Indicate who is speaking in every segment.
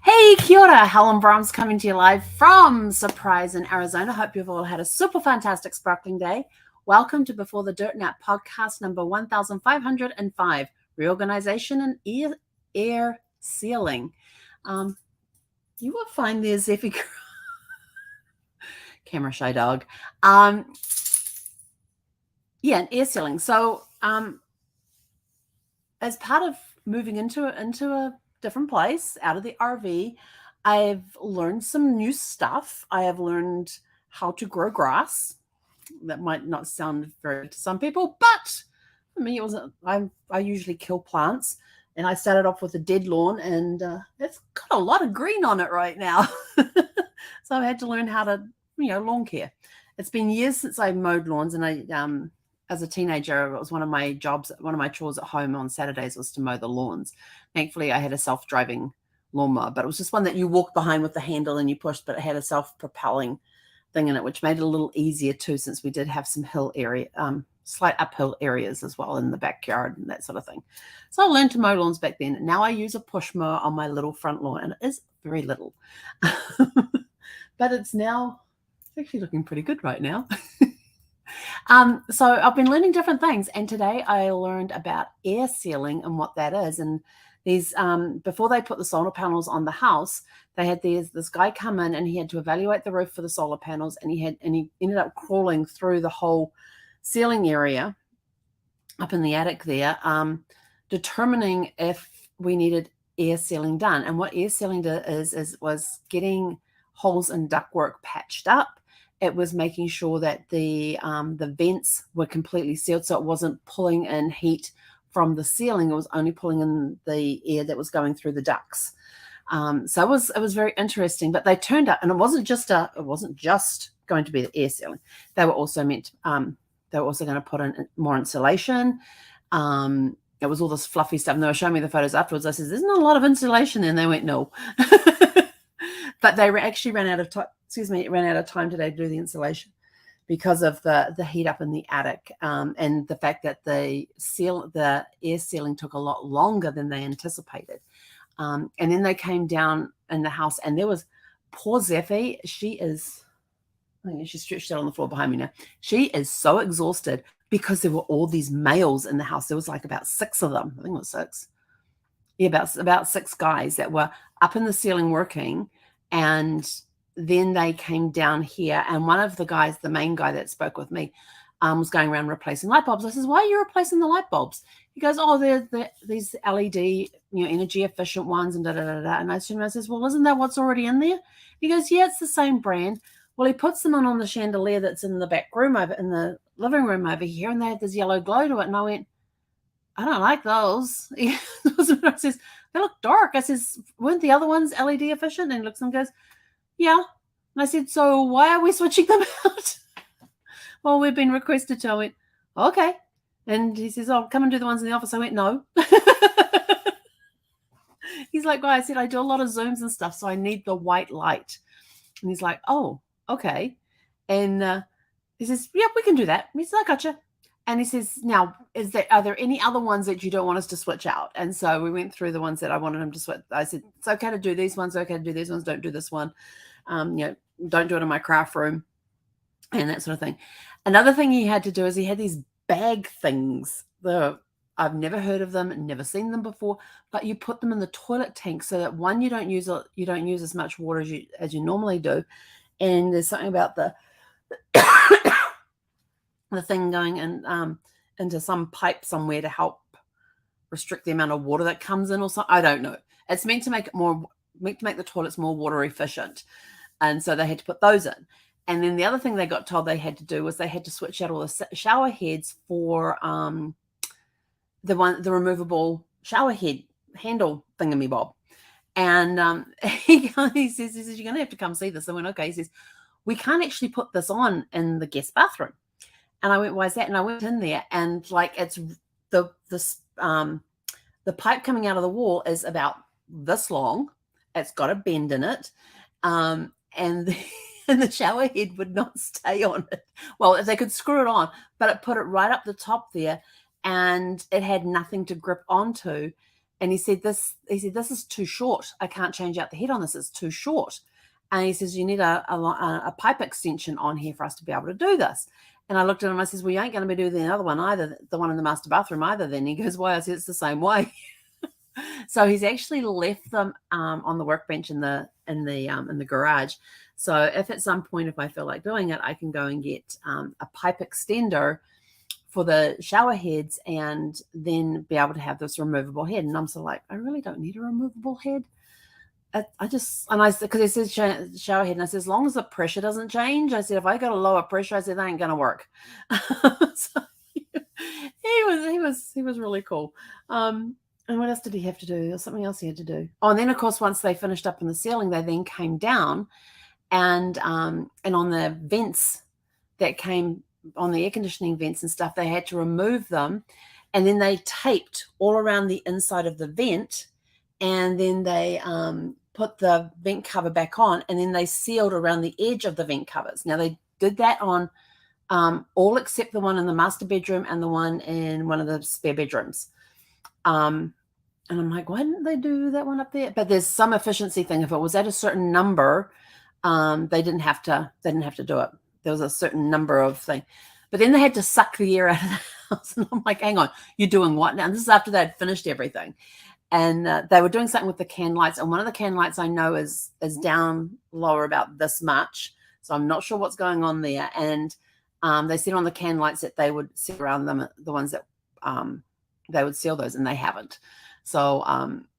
Speaker 1: Hey, kia ora, Helen Brahms coming to you live from Surprise in Arizona. Hope you've all had a super fantastic sparkling day. Welcome to Before the Dirt Nap podcast number 1505, Reorganization and Air Sealing. You will find there, Zeffy. Camera shy dog. And air sealing. So as part of moving into a different place out of the RV, I've learned some new stuff. I have learned how to grow grass. That might not sound very good to some people, but for me, it wasn't. I usually kill plants, and I started off with a dead lawn, and it's got a lot of green on it right now. So I had to learn how to, lawn care. It's been years since I mowed lawns, and I as a teenager, it was one of my jobs, one of my chores at home on Saturdays was to mow the lawns. Thankfully, I had a self-driving lawnmower, but it was just one that you walk behind with the handle and you push, but it had a self-propelling thing in it, which made it a little easier too, since we did have some hill area, slight uphill areas as well in the backyard and that sort of thing. So I learned to mow lawns back then. Now I use a push mower on my little front lawn, and it is very little, but it's actually looking pretty good right now. So I've been learning different things, and today I learned about air sealing and what that is. And these, before they put the solar panels on the house, they had this guy come in, and he had to evaluate the roof for the solar panels, and he ended up crawling through the whole ceiling area up in the attic there, determining if we needed air sealing done. And what air sealing was getting holes in ductwork patched up. It was making sure that the vents were completely sealed, so it wasn't pulling in heat from the ceiling. It was only pulling in the air that was going through the ducts. So it was very interesting. But they turned up, and it wasn't just going to be the air sealing. They were also going to put in more insulation. It was all this fluffy stuff, and they were showing me the photos afterwards. I said, "There's not a lot of insulation there," and they went, "No." But they actually ran out of time today to do the insulation because of the heat up in the attic, and the fact that the air sealing took a lot longer than they anticipated. And then they came down in the house, and there was poor Zeffy. She's stretched out on the floor behind me now. She is so exhausted because there were all these males in the house. There was like about 6 of them. I think it was 6. Yeah, about 6 guys that were up in the ceiling working. And then they came down here, and one of the guys, the main guy that spoke with me, was going around replacing light bulbs. I says, "Why are you replacing the light bulbs?" He goes, "Oh, they're these LED, energy efficient ones, and da da da da." And I says, "Well, isn't that what's already in there?" He goes, "Yeah, it's the same brand." Well, he puts them on the chandelier that's in the back room over in the living room over here, and they had this yellow glow to it. And I went, "I don't like those." I says, "They look dark." I says, "Weren't the other ones LED efficient?" And he looks and goes, "Yeah." And I said, "So why are we switching them out?" "Well, we've been requested to." I went, "Okay." And he says, "Oh, come and do the ones in the office." I went, "No." He's like, "Well," I said, "I do a lot of Zooms and stuff, so I need the white light." And he's like, "Oh, okay." And he says, "Yeah, we can do that." He says, "I gotcha." And he says, "Now, are there any other ones that you don't want us to switch out?" And so we went through the ones that I wanted him to switch. I said, "It's okay to do these ones. Okay to do these ones. Don't do this one. Don't do it in my craft room," and that sort of thing. Another thing he had to do is he had these bag things. I've never heard of them, never seen them before, but you put them in the toilet tank so that one, you don't use as much water as you normally do. And there's something about the thing going in into some pipe somewhere to help restrict the amount of water that comes in or something. I don't know. It's meant to make the toilets more water efficient. And so they had to put those in. And then the other thing they got told they had to do was they had to switch out all the shower heads for the removable shower head handle thingamabob. And he says, "You're going to have to come see this." I went, "Okay." He says, "We can't actually put this on in the guest bathroom." And I went, "Why is that?" And I went in there, and like it's the pipe coming out of the wall is about this long. It's got a bend in it, and the shower head would not stay on it. Well, they could screw it on, but it put it right up the top there, and it had nothing to grip onto. And he said, this is too short. I can't change out the head on this. It's too short. And he says, you need a pipe extension on here for us to be able to do this. And I looked at him, I says, well, you ain't going to be doing the other one either, the one in the master bathroom either then. He goes, why? I said, it's the same way. So he's actually left them on the workbench in the garage. So if at some point, if I feel like doing it, I can go and get a pipe extender for the shower heads and then be able to have this removable head. And I'm sort of like, I really don't need a removable head. Because he says shower head, and I said, as long as the pressure doesn't change, I said, if I got a lower pressure, I said, that ain't going to work. So he was really cool. And what else did he have to do? There was something else he had to do. Oh, and then of course, once they finished up in the ceiling, they then came down and on the vents that came on the air conditioning vents and stuff, they had to remove them. And then they taped all around the inside of the vent. And then they put the vent cover back on, and then they sealed around the edge of the vent covers. Now, they did that on all except the one in the master bedroom and the one in one of the spare bedrooms. And I'm like, why didn't they do that one up there? But there's some efficiency thing. If it was at a certain number, they didn't have to do it. There was a certain number of things. But then they had to suck the air out of the house. And I'm like, hang on, you're doing what now? And this is after they'd finished everything. And they were doing something with the can lights. And one of the can lights I know is down lower about this much. So I'm not sure what's going on there. And they said on the can lights that they would seal around them, the ones that they would seal those, and they haven't. So,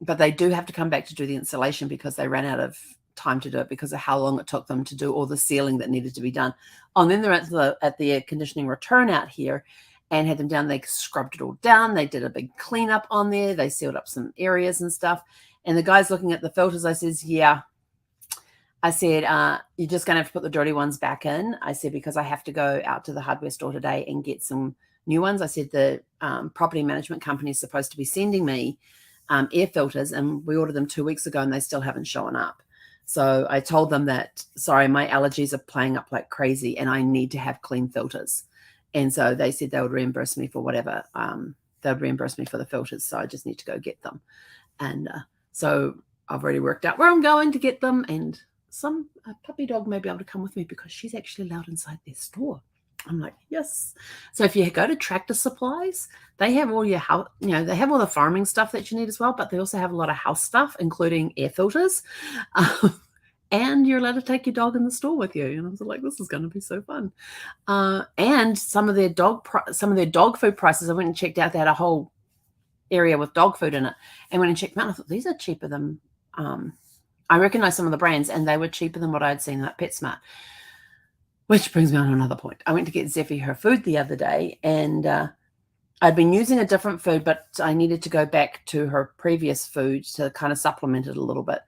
Speaker 1: but they do have to come back to do the installation because they ran out of time to do it because of how long it took them to do all the sealing that needed to be done. Oh, and then they're at the air conditioning return out here and had them down. They scrubbed it all down. They did a big cleanup on there. They sealed up some areas and stuff. And the guy's looking at the filters. I says, yeah. I said, you're just going to have to put the dirty ones back in. I said, because I have to go out to the hardware store today and get some new ones. I said, the property management company is supposed to be sending me air filters, and we ordered them 2 weeks ago and they still haven't shown up. So I told them that, sorry, my allergies are playing up like crazy and I need to have clean filters. And so they said they would reimburse me for whatever. They would reimburse me for the filters. So I just need to go get them. And so I've already worked out where I'm going to get them. And some puppy dog may be able to come with me because she's actually allowed inside their store. I'm like, yes. So if you go to Tractor Supplies, they have all your house, they have all the farming stuff that you need as well, but they also have a lot of house stuff, including air filters. And you're allowed to take your dog in the store with you. And I was like, this is going to be so fun. And some of their dog food prices, I went and checked out. They had a whole area with dog food in it. And went and checked them out. I thought, these are cheaper than, I recognize some of the brands, and they were cheaper than what I'd seen at PetSmart. Which brings me on to another point. I went to get Zeffie her food the other day, and I'd been using a different food, but I needed to go back to her previous food to kind of supplement it a little bit.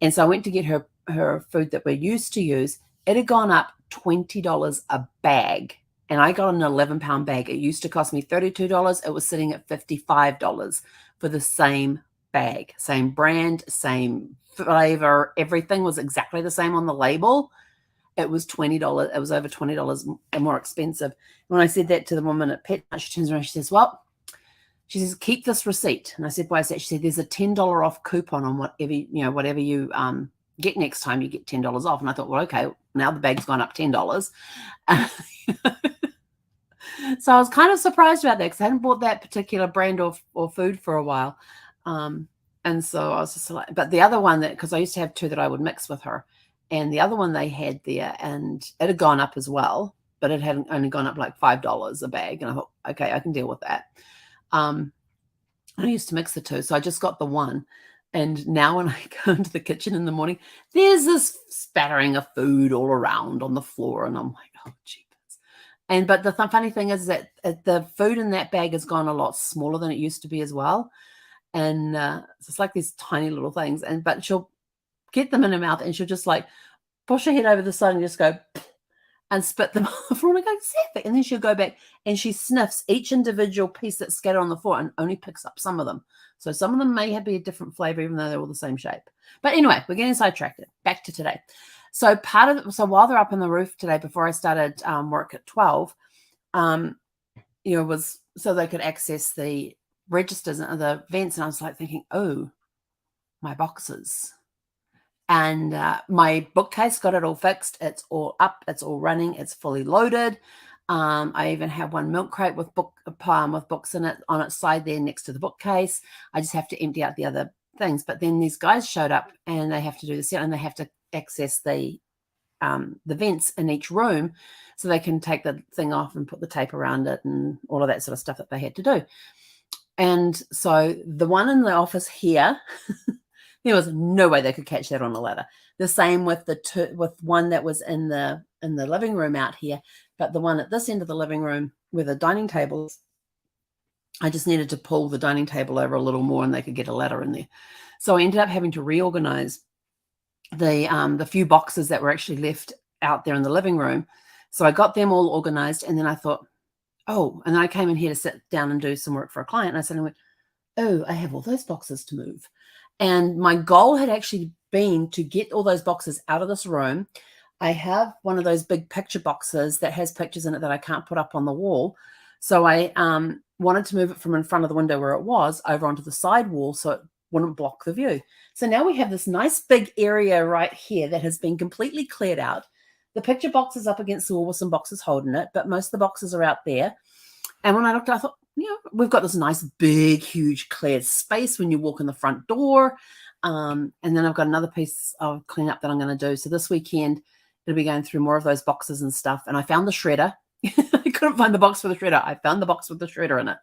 Speaker 1: And so I went to get her food that we used to use. It had gone up $20 a bag, and I got an 11-pound bag. It used to cost me $32. It was sitting at $55 for the same bag, same brand, same flavor. Everything was exactly the same on the label. It was $20. It was over $20 more expensive. When I said that to the woman at PetSmart, she turns around, she says, keep this receipt. And I said, why is that? She said, there's a $10 off coupon on whatever you get next time, you get $10 off. And I thought, well, okay, now the bag's gone up $10. So I was kind of surprised about that because I hadn't bought that particular brand or food for a while. And so I was just like, but the other one because I used to have two that I would mix with her. And the other one they had there, and it had gone up as well, but it had only gone up like $5 a bag. And I thought, okay, I can deal with that. I used to mix the two, so I just got the one. And now when I go into the kitchen in the morning, there's this spattering of food all around on the floor. And I'm like, oh, jeepers. But the funny thing is that the food in that bag has gone a lot smaller than it used to be as well. And so it's like these tiny little things. But she'll get them in her mouth and she'll just like push her head over the side and just go and spit them on the floor. And I go, exactly. And then she'll go back and she sniffs each individual piece that's scattered on the floor and only picks up some of them. So some of them may be a different flavor, even though they're all the same shape. But anyway, we're getting sidetracked. Back to today. So while they're up on the roof today, before I started work at 12, was so they could access the registers and the vents, and I was like thinking, oh, my boxes. And my bookcase, got it all fixed. It's all up. It's all running. It's fully loaded. I even have one milk crate with books in it on its side there next to the bookcase. I just have to empty out the other things. But then these guys showed up and they have to do the set, and they have to access the vents in each room so they can take the thing off and put the tape around it and all of that sort of stuff that they had to do. And so the one in the office here, there was no way they could catch that on a ladder. The same with with one that was in the living room out here, but the one at this end of the living room where the dining table is, I just needed to pull the dining table over a little more and they could get a ladder in there. So I ended up having to reorganize the few boxes that were actually left out there in the living room. So I got them all organized, and then I thought, oh, and then I came in here to sit down and do some work for a client, and I suddenly went, oh, I have all those boxes to move. And my goal had actually been to get all those boxes out of this room. I have one of those big picture boxes that has pictures in it that I can't put up on the wall. So I wanted to move it from in front of the window where it was over onto the side wall so it wouldn't block the view. So now we have this nice big area right here that has been completely cleared out. The picture box is up against the wall with some boxes holding it, but most of the boxes are out there. And when I looked, I thought, we've got this nice, big, huge cleared space when you walk in the front door. And then I've got another piece of cleanup that I'm going to do. So this weekend, it'll be going through more of those boxes and stuff. And I found the shredder. I couldn't find the box for the shredder. I found the box with the shredder in it.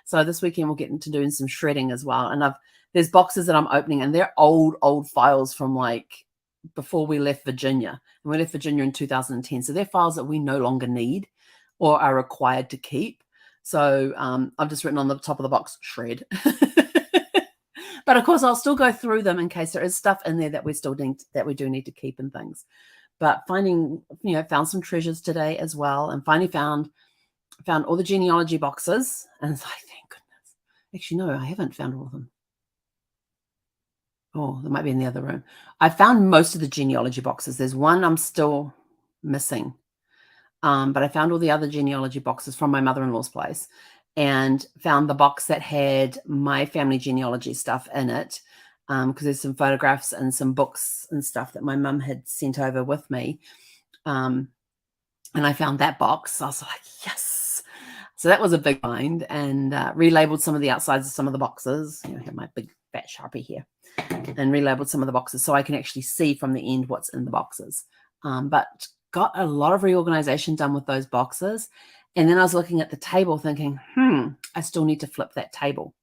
Speaker 1: So this weekend, we'll get into doing some shredding as well. And there's boxes that I'm opening, and they're old files from like before we left Virginia. And we left Virginia in 2010. So they're files that we no longer need or are required to keep. So I've just written on the top of the box, shred. But of course, I'll still go through them in case there is stuff in there that we do need to keep and things. But found some treasures today as well, and finally found all the genealogy boxes. And it's like, thank goodness. Actually, no, I haven't found all of them. Oh, they might be in the other room. I found most of the genealogy boxes. There's one I'm still missing. But I found all the other genealogy boxes from my mother-in-law's place, and found the box that had my family genealogy stuff in it, because there's some photographs and some books and stuff that my mum had sent over with me. And I found that box. I was like, yes. So that was a big find, and relabeled some of the outsides of some of the boxes. I have my big fat Sharpie here, and relabeled some of the boxes so I can actually see from the end what's in the boxes. But got a lot of reorganization done with those boxes. And then I was looking at the table thinking, I still need to flip that table.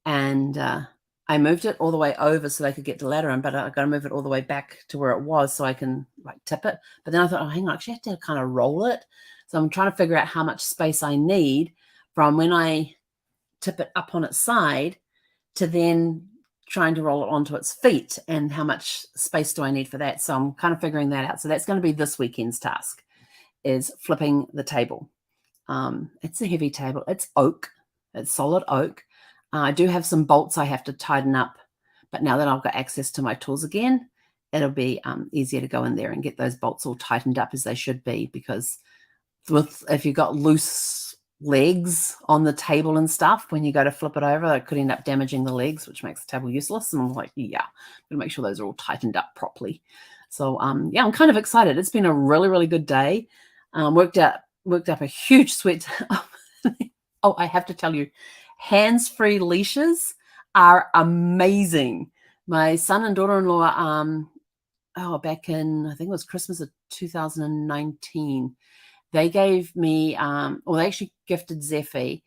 Speaker 1: And I moved it all the way over so they could get the ladder in, but I got to move it all the way back to where it was so I can like tip it. But then I thought, oh, hang on, I actually have to kind of roll it. So I'm trying to figure out how much space I need from when I tip it up on its side to then trying to roll it onto its feet, and how much space do I need for that. So I'm kind of figuring that out. So that's going to be this weekend's task, is flipping the table. It's a heavy table. It's oak. It's solid oak. I do have some bolts I have to tighten up, but now that I've got access to my tools again, it'll be easier to go in there and get those bolts all tightened up as they should be, because if you've got loose legs on the table and stuff, when you go to flip it over, it could end up damaging the legs, which makes the table useless. And I'm like, yeah, I'm gonna make sure those are all tightened up properly. So yeah, I'm kind of excited. It's been a really, really good day. Worked up a huge sweat. Oh, I have to tell you, hands-free leashes are amazing. My son and daughter-in-law, back in, I think it was Christmas of 2019, they gave me, they actually gifted Zeffie.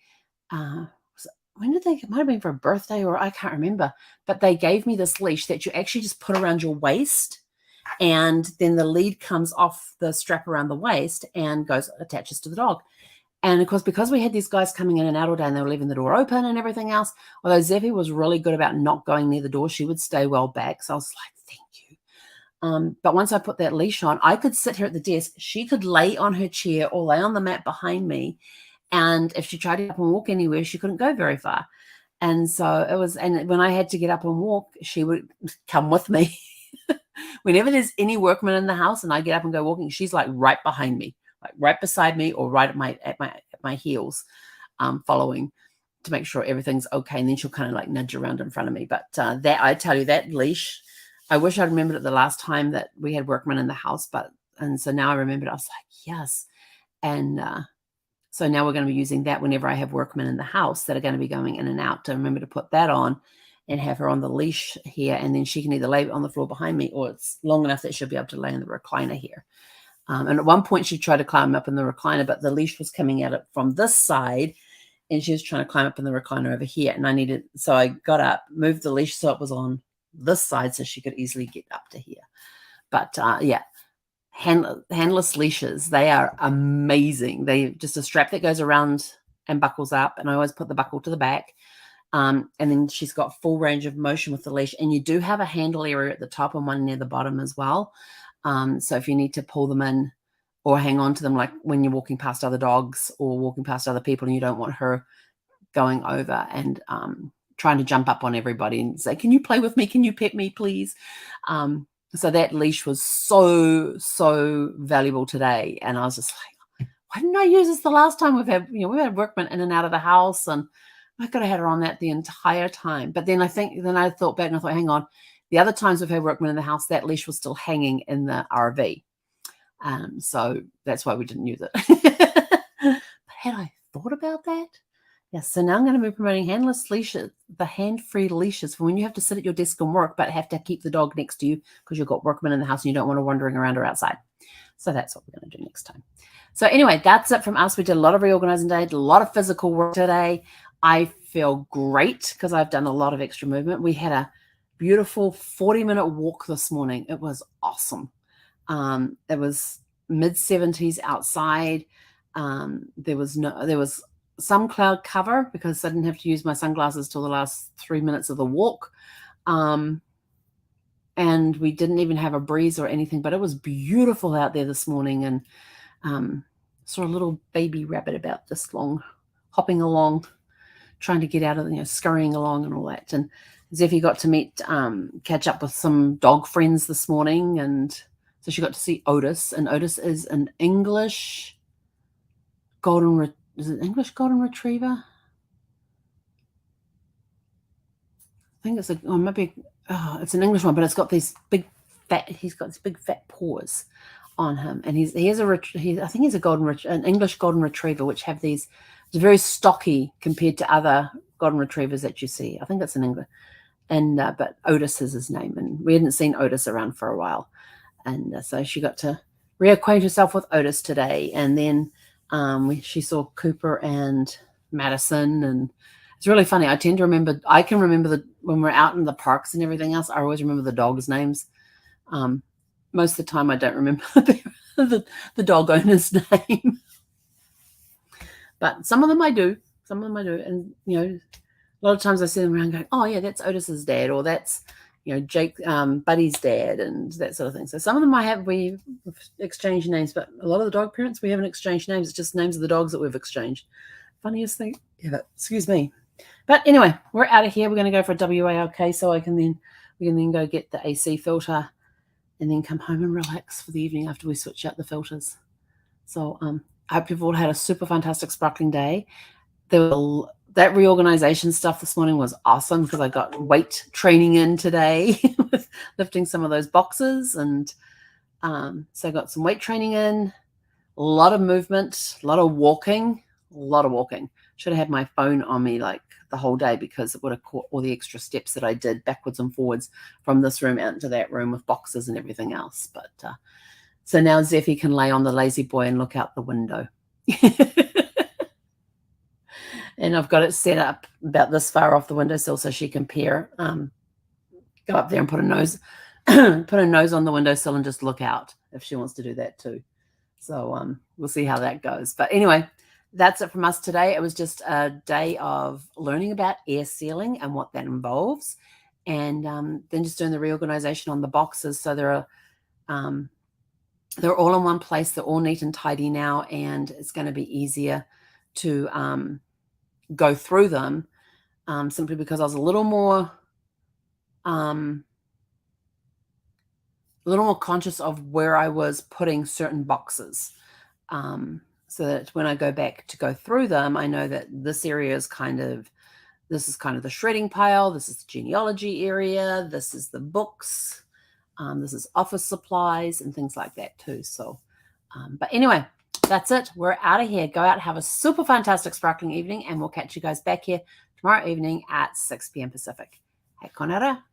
Speaker 1: When did they? It might have been for a birthday, or I can't remember. But they gave me this leash that you actually just put around your waist, and then the lead comes off the strap around the waist and attaches to the dog. And of course, because we had these guys coming in and out all day, and they were leaving the door open and everything else, although Zeffie was really good about not going near the door, she would stay well back. So I was like, thank you. But once I put that leash on, I could sit here at the desk. She could lay on her chair or lay on the mat behind me. And if she tried to get up and walk anywhere, she couldn't go very far. And so it was, and when I had to get up and walk, she would come with me. Whenever there's any workman in the house and I get up and go walking, she's like right behind me, like right beside me, or right at my heels, following to make sure everything's okay. And then she'll kind of like nudge around in front of me. But that, I tell you, that leash, I wish I'd remembered it the last time that we had workmen in the house. And so now I remembered, I was like, yes. And so now we're going to be using that whenever I have workmen in the house that are going to be going in and out, to remember to put that on and have her on the leash here. And then she can either lay on the floor behind me, or it's long enough that she'll be able to lay in the recliner here. And at one point she tried to climb up in the recliner, but the leash was coming at it from this side, and she was trying to climb up in the recliner over here. And so I got up, moved the leash so it was on this side so she could easily get up to here. But yeah, handless leashes, they are amazing. They just a strap that goes around and buckles up, and I always put the buckle to the back. And then she's got full range of motion with the leash, and you do have a handle area at the top and one near the bottom as well. So if you need to pull them in or hang on to them, like when you're walking past other dogs or walking past other people and you don't want her going over and trying to jump up on everybody and say, can you play with me? Can you pet me, please? So that leash was so valuable today. And I was just like, why didn't I use this the last time we've had workmen in and out of the house, and I could have had her on that the entire time. But then I thought back and I thought, hang on, the other times we've had workmen in the house, that leash was still hanging in the RV. So that's why we didn't use it. But had I thought about that? Yes, so now I'm going to be promoting handless leashes, the hand-free leashes for when you have to sit at your desk and work, but have to keep the dog next to you because you've got workmen in the house and you don't want her wandering around or outside. So that's what we're going to do next time. So anyway, that's it from us. We did a lot of reorganizing today, did a lot of physical work today. I feel great because I've done a lot of extra movement. We had a beautiful 40-minute walk this morning. It was awesome. It was mid-70s outside. There was some cloud cover because I didn't have to use my sunglasses till the last 3 minutes of the walk. And we didn't even have a breeze or anything, but it was beautiful out there this morning. And saw a little baby rabbit about this long, hopping along, trying to get out of, scurrying along and all that. And Zeffie got to catch up with some dog friends this morning. And so she got to see Otis, and Otis is an English golden retriever. Is it English golden retriever? I think it's it's an English one, but it's got these he's got these big fat paws on him. And I think he's an English golden retriever, which have these, it's very stocky compared to other golden retrievers that you see. I think it's an English. And, but Otis is his name, and we hadn't seen Otis around for a while. And so she got to reacquaint herself with Otis today. And then she saw Cooper and Madison, and it's really funny. I can remember when we're out in the parks and everything else, I always remember the dogs' names. Most of the time I don't remember the dog owner's name, but some of them I do. And, a lot of times I see them around going, oh yeah, that's Otis's dad, or that's, Jake, Buddy's dad, and that sort of thing. So some of them we've exchanged names, but a lot of the dog parents, we haven't exchanged names. It's just names of the dogs that we've exchanged. Funniest thing ever. Excuse me. But anyway, we're out of here. We're going to go for a WALK so we can then go get the AC filter and then come home and relax for the evening after we switch out the filters. So I hope you've all had a super fantastic sparkling day. That reorganization stuff this morning was awesome because I got weight training in today with lifting some of those boxes. And so I got some weight training in, a lot of movement, a lot of walking. Should have had my phone on me like the whole day because it would have caught all the extra steps that I did backwards and forwards from this room out into that room with boxes and everything else. But so now Zeffie can lay on the lazy boy and look out the window. And I've got it set up about this far off the windowsill so she can peer, go up there and put a nose on the windowsill and just look out if she wants to do that too. So we'll see how that goes. But anyway, that's it from us today. It was just a day of learning about air sealing and what that involves, and then just doing the reorganization on the boxes. So they're all in one place. They're all neat and tidy now, and it's going to be easier to go through them simply because I was a little more conscious of where I was putting certain boxes, so that when I go back to go through them, I know that this area is kind of This is kind of the shredding pile. This is the genealogy area. This is the books. This is office supplies and things like that too. So, but anyway, that's it. We're out of here. Go out, have a super fantastic sparkling evening, and we'll catch you guys back here tomorrow evening at 6 p.m. Pacific. Hei konara.